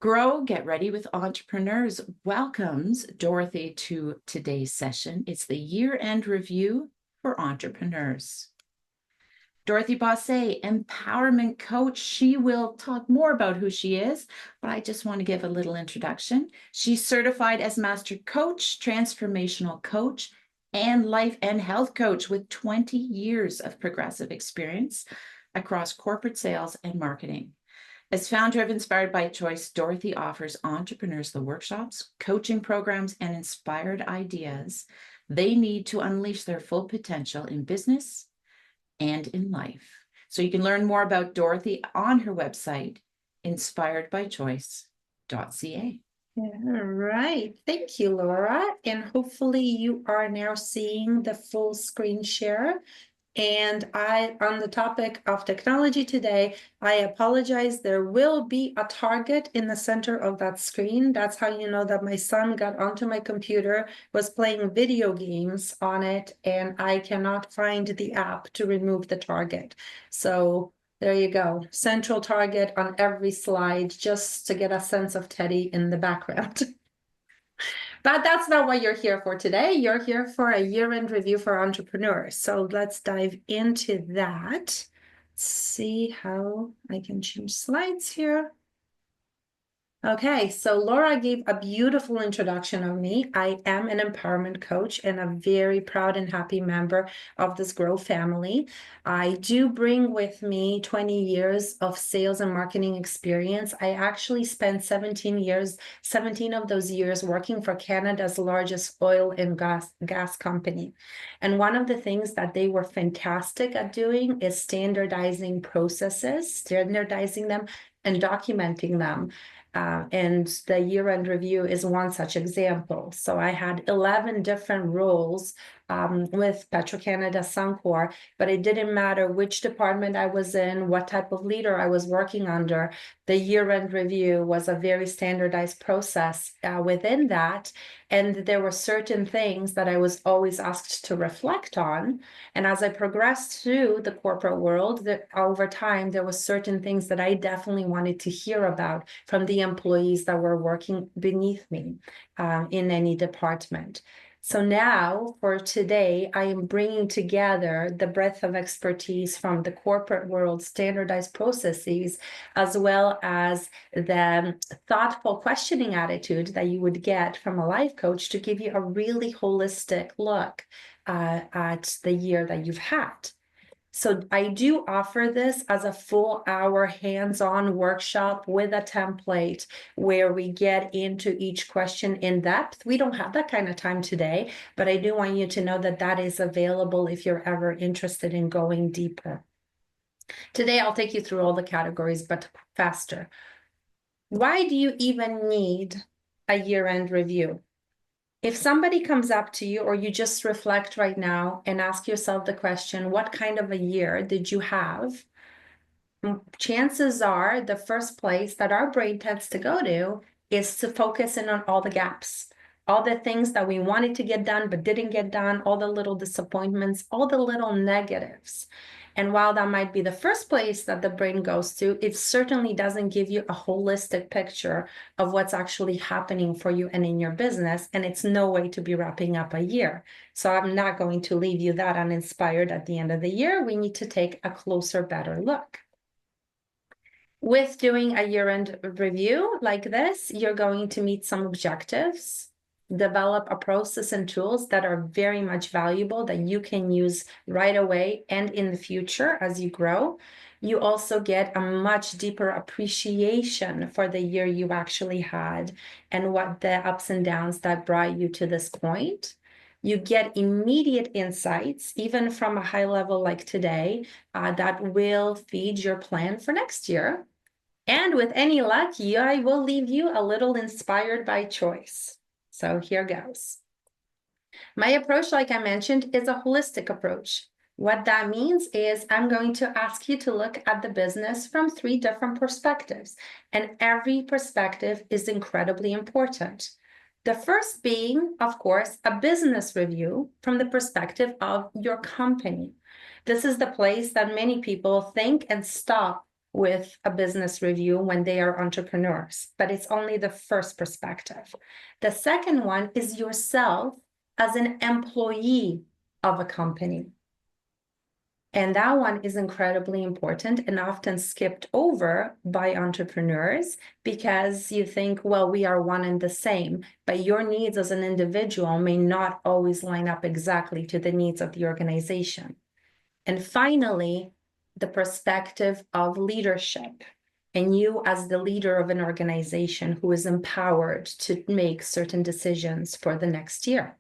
Grow, get ready with entrepreneurs welcomes Dorothy to today's session. It's the year-end review for entrepreneurs. Dorothy Bossé, Empowerment Coach. She will talk more about who she is, but I just want to give a little introduction. She's certified as Master Coach, Transformational Coach, and Life and Health Coach with 20 years of progressive experience across corporate sales and marketing. As founder of Inspired by Choice, Dorothy offers entrepreneurs the workshops, coaching programs, and inspired ideas they need to unleash their full potential in business and in life. So you can learn more about Dorothy on her website, inspiredbychoice.ca. All right. Thank you, Laura. And hopefully you are now seeing the full screen share. And on the topic of technology today, I apologize. There will be a target in the center of that screen. That's how you know that my son got onto my computer, was playing video games on it, and I cannot find the app to remove the target. So there you go. Central target on every slide, just to get a sense of Teddy in the background. But that's not what you're here for today. You're here for a year-end review for entrepreneurs. So let's dive into that. Let's see how I can change slides here. Okay, so Laura gave a beautiful introduction of me. I am an empowerment coach and a very proud and happy member of this Grow family. I do bring with me 20 years of sales and marketing experience. I actually spent 17 of those years working for Canada's largest oil and gas company. And one of the things that they were fantastic at doing is standardizing processes, standardizing them and documenting them. And the year-end review is one such example. So I had 11 different roles with Petro-Canada Suncor, but it didn't matter which department I was in, what type of leader I was working under. The year-end review was a very standardized process within that. And there were certain things that I was always asked to reflect on. And as I progressed through the corporate world, over time, there were certain things that I definitely wanted to hear about from the employees that were working beneath me in any department. So now for today, I am bringing together the breadth of expertise from the corporate world, standardized processes, as well as the thoughtful questioning attitude that you would get from a life coach to give you a really holistic look at the year that you've had. So I do offer this as a full hour hands-on workshop with a template where we get into each question in depth. We don't have that kind of time today, but I do want you to know that that is available if you're ever interested in going deeper. Today, I'll take you through all the categories, but faster. Why do you even need a year-end review? If somebody comes up to you, or you just reflect right now and ask yourself the question, what kind of a year did you have? Chances are the first place that our brain tends to go to is to focus in on all the gaps, all the things that we wanted to get done but didn't get done, all the little disappointments, all the little negatives. And while that might be the first place that the brain goes to, it certainly doesn't give you a holistic picture of what's actually happening for you and in your business. And it's no way to be wrapping up a year. So I'm not going to leave you that uninspired at the end of the year. We need to take a closer, better look. With doing a year-end review like this, you're going to meet some objectives, develop a process and tools that are very much valuable that you can use right away and in the future as you grow. You also get a much deeper appreciation for the year you actually had and what the ups and downs that brought you to this point. You get immediate insights, even from a high level like today, that will feed your plan for next year. And with any luck, I will leave you a little inspired by choice. So here goes. My approach, like I mentioned, is a holistic approach. What that means is I'm going to ask you to look at the business from 3 different perspectives, and every perspective is incredibly important. The first being, of course, a business review from the perspective of your company. This is the place that many people think and stop with a business review when they are entrepreneurs, but it's only the first perspective. The second one is yourself as an employee of a company. And that one is incredibly important and often skipped over by entrepreneurs because you think, well, we are one and the same, but your needs as an individual may not always line up exactly to the needs of the organization. And finally, the perspective of leadership and you as the leader of an organization who is empowered to make certain decisions for the next year.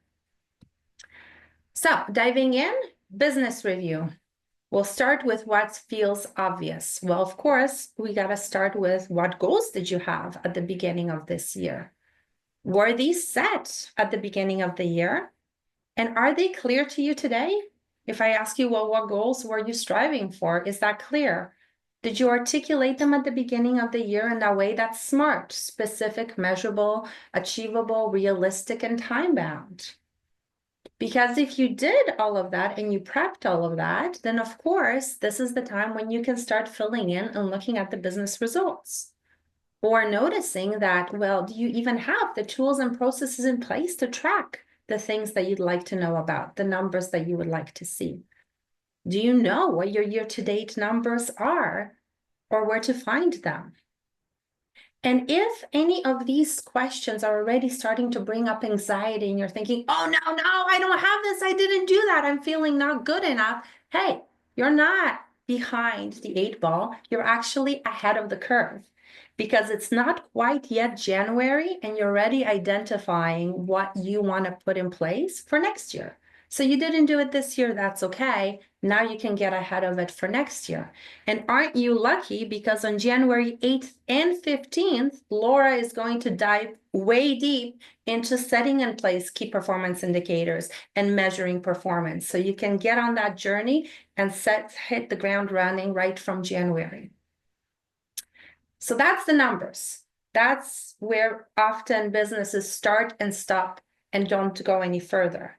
So diving in, business review. We'll start with what feels obvious. Well, of course, we got to start with what goals did you have at the beginning of this year? Were these set at the beginning of the year? And are they clear to you today? If I ask you, well, what goals were you striving for? Is that clear? Did you articulate them at the beginning of the year in a way that's smart, specific, measurable, achievable, realistic, and time-bound? Because if you did all of that and you prepped all of that, then of course, this is the time when you can start filling in and looking at the business results. Or noticing that, well, do you even have the tools and processes in place to track the things that you'd like to know about, the numbers that you would like to see? Do you know what your year-to-date numbers are or where to find them? And if any of these questions are already starting to bring up anxiety and you're thinking, oh, no, I don't have this. I didn't do that. I'm feeling not good enough. Hey, you're not behind the 8 ball. You're actually ahead of the curve because it's not quite yet January and you're already identifying what you want to put in place for next year. So you didn't do it this year, that's okay. Now you can get ahead of it for next year. And aren't you lucky because on January 8th and 15th, Laura is going to dive way deep into setting in place key performance indicators and measuring performance. So you can get on that journey and hit the ground running right from January. So that's the numbers. That's where often businesses start and stop and don't go any further.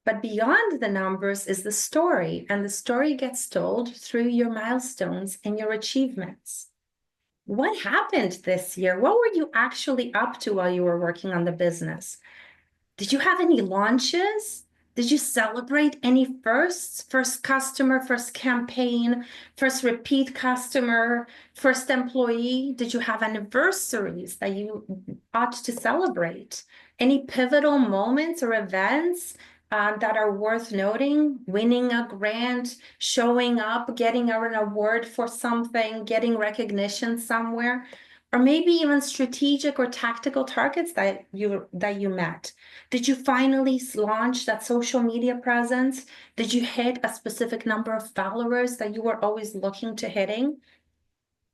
But beyond the numbers is the story, and the story gets told through your milestones and your achievements. What happened this year? What were you actually up to while you were working on the business? Did you have any launches? Did you celebrate any firsts? First customer, first campaign, first repeat customer, first employee? Did you have anniversaries that you ought to celebrate? Any pivotal moments or events that are worth noting? Winning a grant, showing up, getting an award for something, getting recognition somewhere, or maybe even strategic or tactical targets that you met. Did you finally launch that social media presence? Did you hit a specific number of followers that you were always looking to hitting?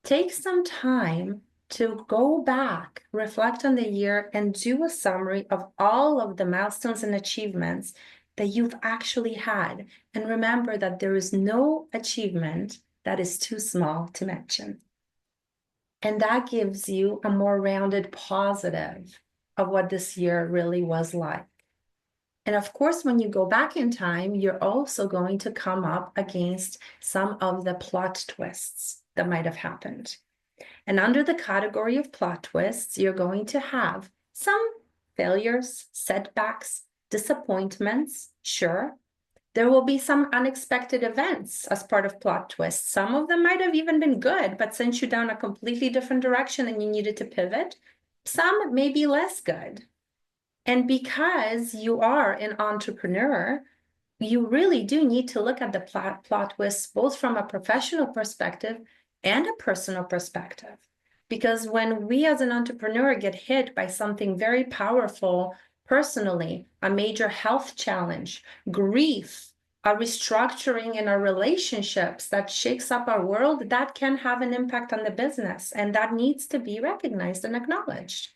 Take some time to go back, reflect on the year, and do a summary of all of the milestones and achievements that you've actually had. And remember that there is no achievement that is too small to mention. And that gives you a more rounded positive of what this year really was like. And of course, when you go back in time, you're also going to come up against some of the plot twists that might have happened. And under the category of plot twists, you're going to have some failures, setbacks, disappointments, sure. There will be some unexpected events as part of plot twists. Some of them might have even been good, but sent you down a completely different direction and you needed to pivot. Some may be less good. And because you are an entrepreneur, you really do need to look at the plot twists both from a professional perspective and a personal perspective. Because when we as an entrepreneur get hit by something very powerful personally, a major health challenge, grief, a restructuring in our relationships that shakes up our world, that can have an impact on the business, and that needs to be recognized and acknowledged.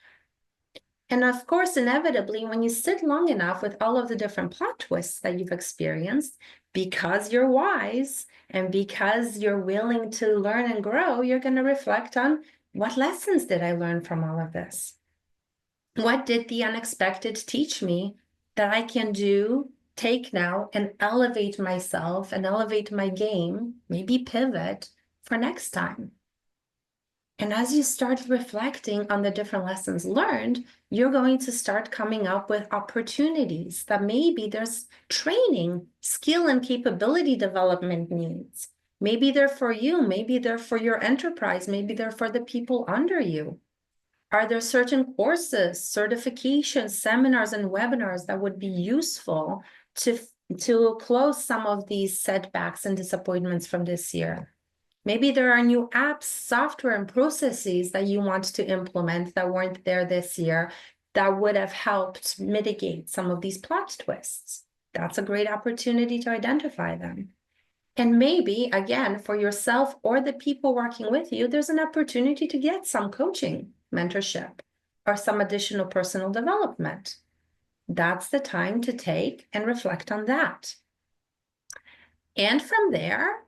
And of course, inevitably, when you sit long enough with all of the different plot twists that you've experienced, because you're wise and because you're willing to learn and grow, you're going to reflect on what lessons did I learn from all of this? What did the unexpected teach me that I can take now and elevate myself and elevate my game, maybe pivot for next time? And as you start reflecting on the different lessons learned, you're going to start coming up with opportunities that maybe there's training, skill, and capability development needs. Maybe they're for you, maybe they're for your enterprise, maybe they're for the people under you. Are there certain courses, certifications, seminars, and webinars that would be useful to close some of these setbacks and disappointments from this year? Maybe there are new apps, software, and processes that you want to implement that weren't there this year that would have helped mitigate some of these plot twists. That's a great opportunity to identify them. And maybe, again, for yourself or the people working with you, there's an opportunity to get some coaching, mentorship, or some additional personal development. That's the time to take and reflect on that. And from there,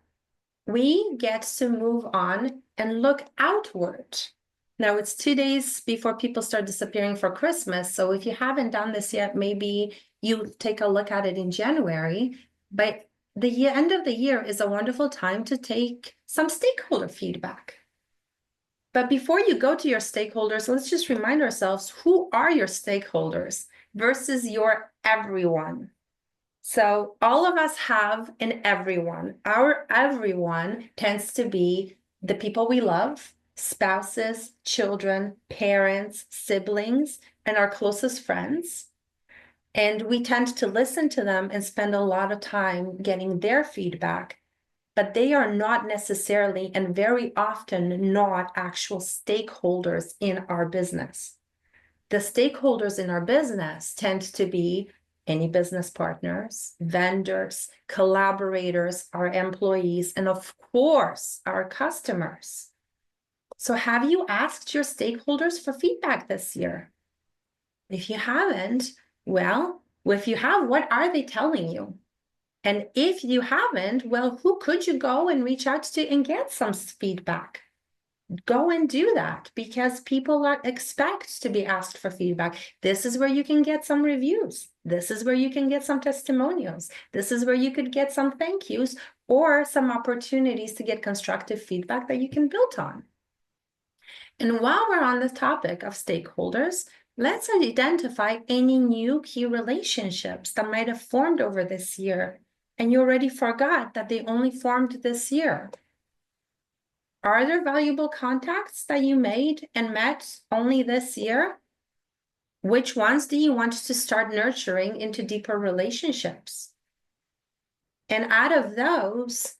we get to move on and look outward. Now, it's 2 days before people start disappearing for Christmas. So if you haven't done this yet, maybe you take a look at it in January. But the end of the year is a wonderful time to take some stakeholder feedback. But before you go to your stakeholders, let's just remind ourselves, who are your stakeholders versus your everyone? So all of us have an everyone. Our everyone tends to be the people we love, spouses, children, parents, siblings, and our closest friends. And we tend to listen to them and spend a lot of time getting their feedback, but they are not necessarily, and very often not, actual stakeholders in our business. The stakeholders in our business tend to be any business partners, vendors, collaborators, our employees, and of course, our customers. So have you asked your stakeholders for feedback this year? If you haven't, well, if you have, what are they telling you? And if you haven't, well, who could you go and reach out to and get some feedback? Go and do that, because people expect to be asked for feedback. This is where you can get some reviews. This is where you can get some testimonials. This is where you could get some thank yous or some opportunities to get constructive feedback that you can build on. And while we're on the topic of stakeholders, let's identify any new key relationships that might have formed over this year, and you already forgot that they only formed this year. Are there valuable contacts that you made and met only this year? Which ones do you want to start nurturing into deeper relationships? And out of those,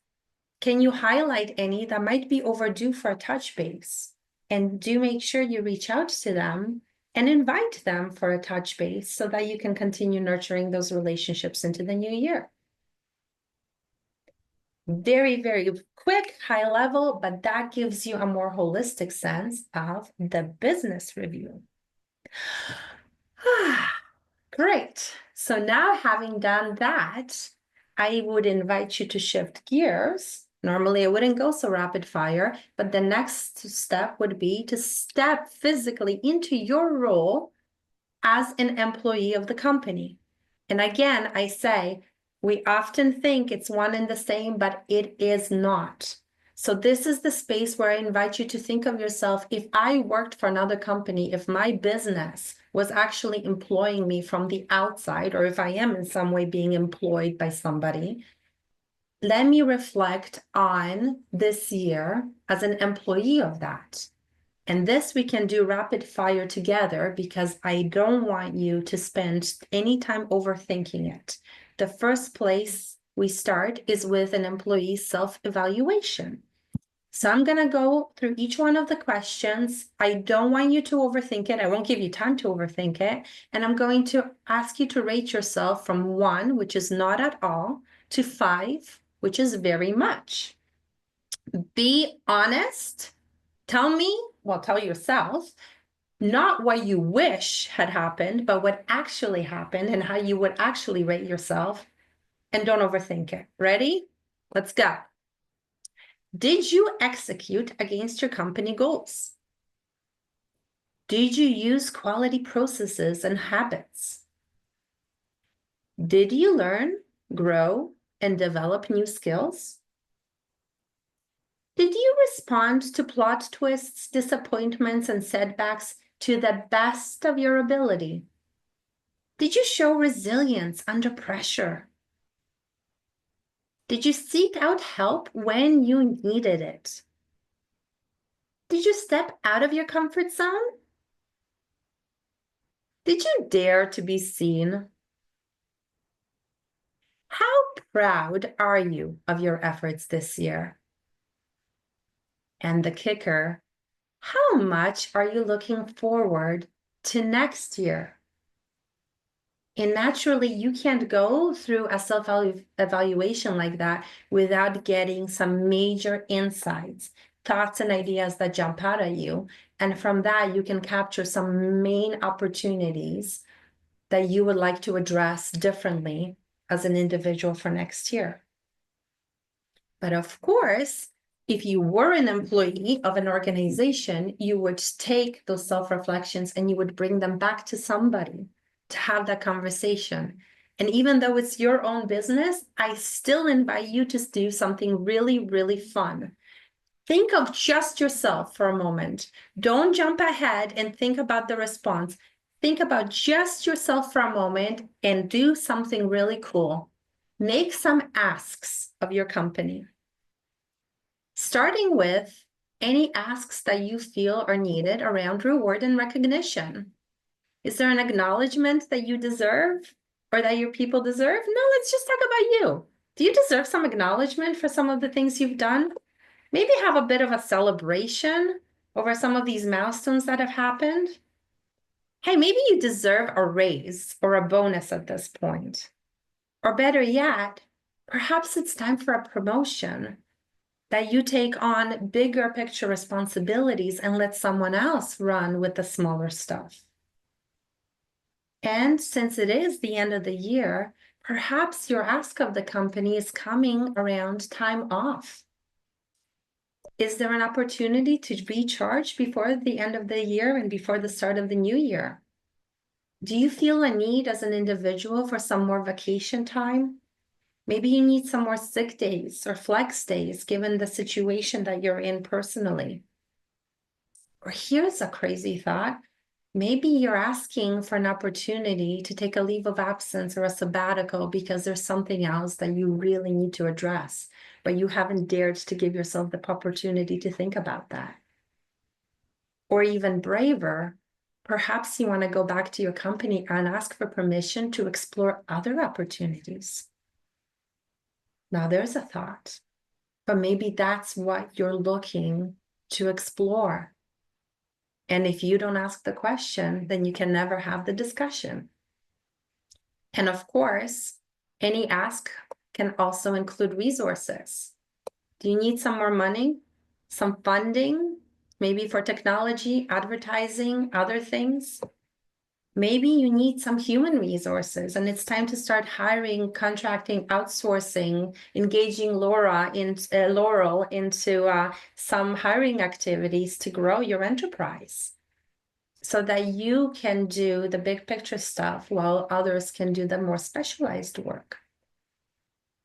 can you highlight any that might be overdue for a touch base? And do make sure you reach out to them and invite them for a touch base so that you can continue nurturing those relationships into the new year. Very, very quick, high level, but that gives you a more holistic sense of the business review. Great. So now, having done that, I would invite you to shift gears. Normally, I wouldn't go so rapid fire, but the next step would be to step physically into your role as an employee of the company. And again, I say, we often think it's one and the same, but it is not. So this is the space where I invite you to think of yourself, if I worked for another company, if my business was actually employing me from the outside, or if I am in some way being employed by somebody, let me reflect on this year as an employee of that. And this we can do rapid fire together, because I don't want you to spend any time overthinking it. The first place we start is with an employee self-evaluation. So I'm going to go through each one of the questions. I don't want you to overthink it. I won't give you time to overthink it. And I'm going to ask you to rate yourself from 1, which is not at all, to 5, which is very much. Be honest. Tell me, well, tell yourself, not what you wish had happened, but what actually happened and how you would actually rate yourself. And don't overthink it. Ready? Let's go. Did you execute against your company goals? Did you use quality processes and habits? Did you learn, grow, and develop new skills? Did you respond to plot twists, disappointments, and setbacks to the best of your ability? Did you show resilience under pressure? Did you seek out help when you needed it? Did you step out of your comfort zone? Did you dare to be seen? How proud are you of your efforts this year? And the kicker, how much are you looking forward to next year? And naturally, you can't go through a self-evaluation like that without getting some major insights, thoughts and ideas that jump out at you. And from that, you can capture some main opportunities that you would like to address differently as an individual for next year. But of course, if you were an employee of an organization, you would take those self-reflections and you would bring them back to somebody to have that conversation. And even though it's your own business, I still invite you to do something really, really fun. Think of just yourself for a moment. Don't jump ahead and think about the response. Think about just yourself for a moment and do something really cool. Make some asks of your company. Starting with any asks that you feel are needed around reward and recognition. Is there an acknowledgement that you deserve or that your people deserve? No, let's just talk about you. Do you deserve some acknowledgement for some of the things you've done? Maybe have a bit of a celebration over some of these milestones that have happened. Hey, maybe you deserve a raise or a bonus at this point. Or better yet, perhaps it's time for a promotion, that you take on bigger picture responsibilities and let someone else run with the smaller stuff. And since it is the end of the year, perhaps your ask of the company is coming around time off. Is there an opportunity to recharge before the end of the year and before the start of the new year? Do you feel a need as an individual for some more vacation time? Maybe you need some more sick days or flex days, given the situation that you're in personally. Or here's a crazy thought. Maybe you're asking for an opportunity to take a leave of absence or a sabbatical because there's something else that you really need to address, but you haven't dared to give yourself the opportunity to think about that. Or even braver, perhaps you want to go back to your company and ask for permission to explore other opportunities. Now there's a thought, but maybe that's what you're looking to explore. And if you don't ask the question, then you can never have the discussion. And of course, any ask can also include resources. Do you need some more money, some funding, maybe for technology, advertising, other things? Maybe you need some human resources and it's time to start hiring, contracting, outsourcing, engaging Laurel into some hiring activities to grow your enterprise so that you can do the big picture stuff while others can do the more specialized work.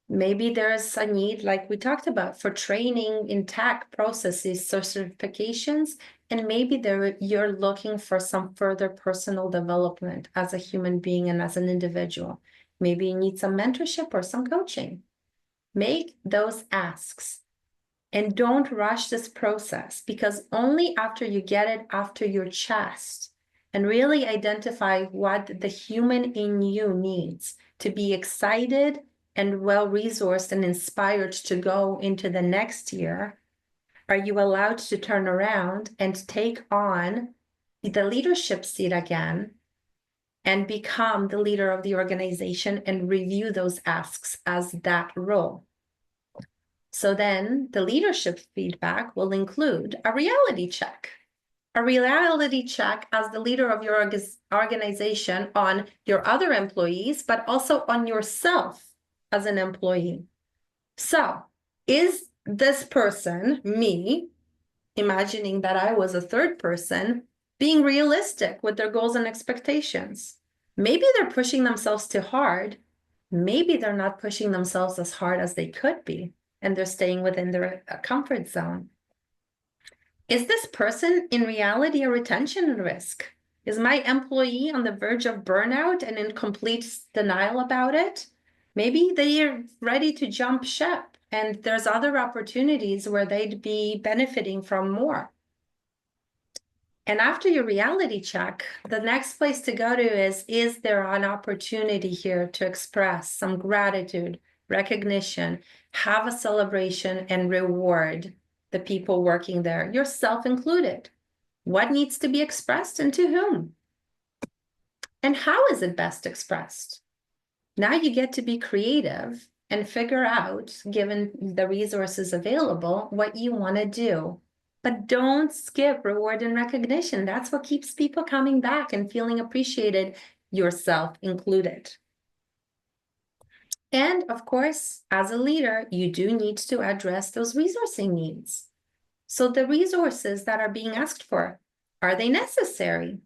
Maybe there's a need, like we talked about, for training in tech processes, so certifications, and maybe you're looking for some further personal development as a human being and as an individual. Maybe you need some mentorship or some coaching. Make those asks and don't rush this process, because only after you get it after your chest and really identify what the human in you needs to be excited and well-resourced and inspired to go into the next year, are you allowed to turn around and take on the leadership seat again and become the leader of the organization and review those asks as that role. So then the leadership feedback will include a reality check. A reality check as the leader of your organization on your other employees, but also on yourself as an employee. So, is this person, me, imagining that I was a third person, being realistic with their goals and expectations? Maybe they're pushing themselves too hard. Maybe they're not pushing themselves as hard as they could be. and they're staying within their comfort zone. Is this person in reality a retention risk? Is my employee on the verge of burnout and in complete denial about it? Maybe they are ready to jump ship and there's other opportunities where they'd be benefiting from more. And after your reality check, the next place to go to is there an opportunity here to express some gratitude, recognition, have a celebration and reward the people working there, yourself included? What needs to be expressed and to whom? And how is it best expressed? Now you get to be creative and figure out, given the resources available, what you want to do. But don't skip reward and recognition. That's what keeps people coming back and feeling appreciated, yourself included. And of course, as a leader, you do need to address those resourcing needs. So the resources that are being asked for, are they necessary?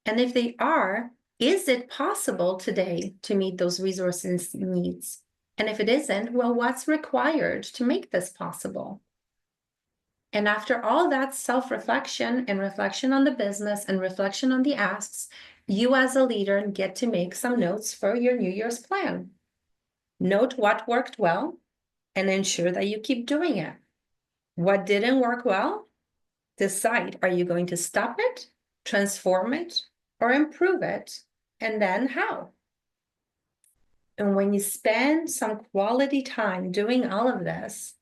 And if they are, is it possible today to meet those resources needs? And if it isn't, well, what's required to make this possible? And after all that self-reflection and reflection on the business and reflection on the asks, you as a leader get to make some notes for your New Year's plan. Note what worked well and ensure that you keep doing it. What didn't work well? Decide, are you going to stop it, transform it, or improve it? And then how? And when you spend some quality time doing all of this,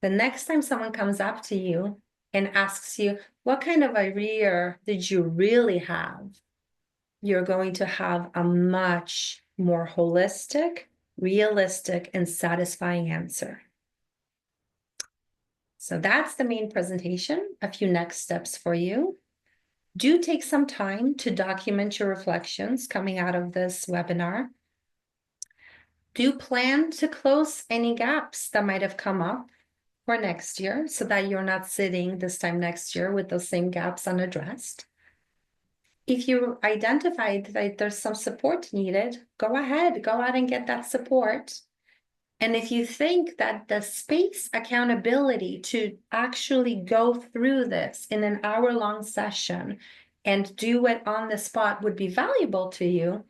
the next time someone comes up to you and asks you, what kind of a year did you really have? You're going to have a much more holistic, realistic, and satisfying answer. So that's the main presentation. A few next steps for you. Do take some time to document your reflections coming out of this webinar. Do plan to close any gaps that might have come up for next year so that you're not sitting this time next year with those same gaps unaddressed. If you identified that there's some support needed, go ahead, go out and get that support. And if you think that the space accountability to actually go through this in an hour-long session and do it on the spot would be valuable to you,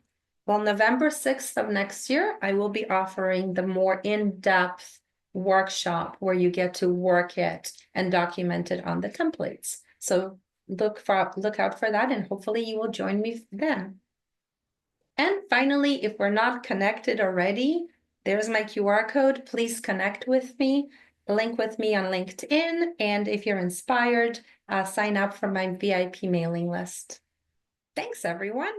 well, November 6th of next year, I will be offering the more in-depth workshop where you get to work it and document it on the templates. So look out for that, and hopefully you will join me then. And finally, if we're not connected already, there's my QR code. Please connect with me, link with me on LinkedIn, and if you're inspired, sign up for my VIP mailing list. Thanks, everyone.